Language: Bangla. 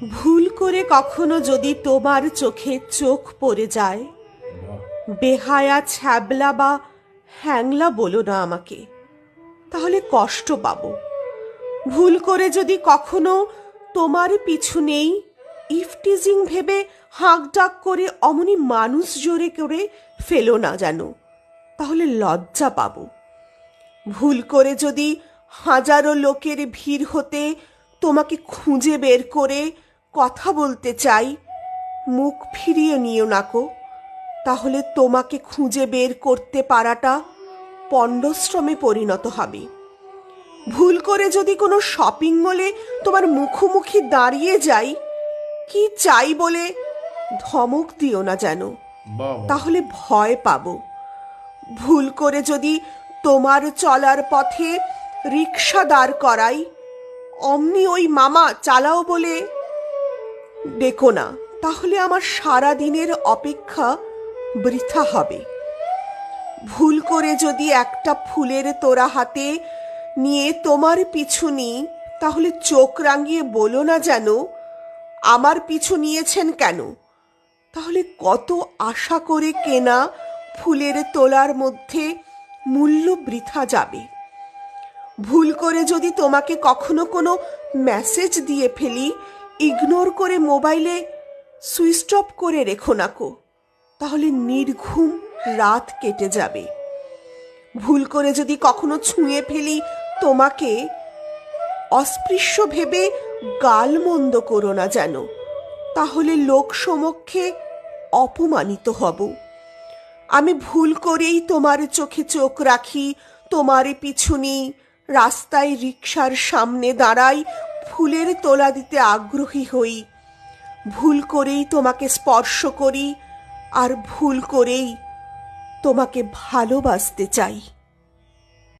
ভুল করে কখনো যদি তোমার চোখে চোখ পড়ে যায়, বেহায়া ছ্যাবলা বা হ্যাংলা বলো না আমাকে, তাহলে কষ্ট পাবো। ভুল করে যদি কখনো তোমার পিছু নেই, ইফটিজিং ভেবে হাঁক ডাক করে অমনি মানুষ জোরে করে ফেলো না যেন, তাহলে লজ্জা পাবো। ভুল করে যদি হাজারো লোকের ভিড় হতে তোমাকে খুঁজে বের করে কথা বলতে চাই, মুখ ফিরিয়ে নিও নাকো, তাহলে তোমাকে খুঁজে বের করতে পারাটা পণ্ডশ্রমে পরিণত হবে। ভুল করে যদি কোনো শপিং মলে তোমার মুখোমুখি দাঁড়িয়ে যাই, কি চাই বলে ধমক দিও না যেন, তাহলে ভয় পাবো। ভুল করে যদি তোমার চলার পথে রিক্সা দাঁড় করাই, অমনি ওই মামা চালাও বলে ডেকো না, তাহলে আমার সারা দিনের অপেক্ষা বৃথা হবে। ভুল করে যদি একটা ফুলের তোড়া হাতে নিয়ে তোমার পিছু নিই, তাহলে চোখ রাঙিয়ে বলো না যেন আমার পিছু নিয়েছেন কেন, তাহলে কত আশা করে কেনা ফুলের তোলার মধ্যে মূল্য বৃথা যাবে। ভুল করে যদি তোমাকে কখনো কোনো মেসেজ দিয়ে ফেলি, ইগনোর করে মোবাইলে সুইচ অফ করে রেখো নাকো, তাহলে নির্ঘুম রাত কেটে যাবে। ভুল করে যদি কখনো ছুঁয়ে ফেলি তোমাকে, অস্পৃশ্য ভেবে গালমন্দ করো না যেন, তাহলে লোক সমক্ষে অপমানিত হব। আমি ভুল করেই তোমার চোখে চোখ রাখি, তোমার পিছু নিই, রাস্তায় রিকশার সামনে দাঁড়াই, ফুলের তোলা দিতে আগ্রহী হই। ভুল করেই তোমাকে স্পর্শ করি, আর ভুল করেই তোমাকে ভালোবাসতে চাই।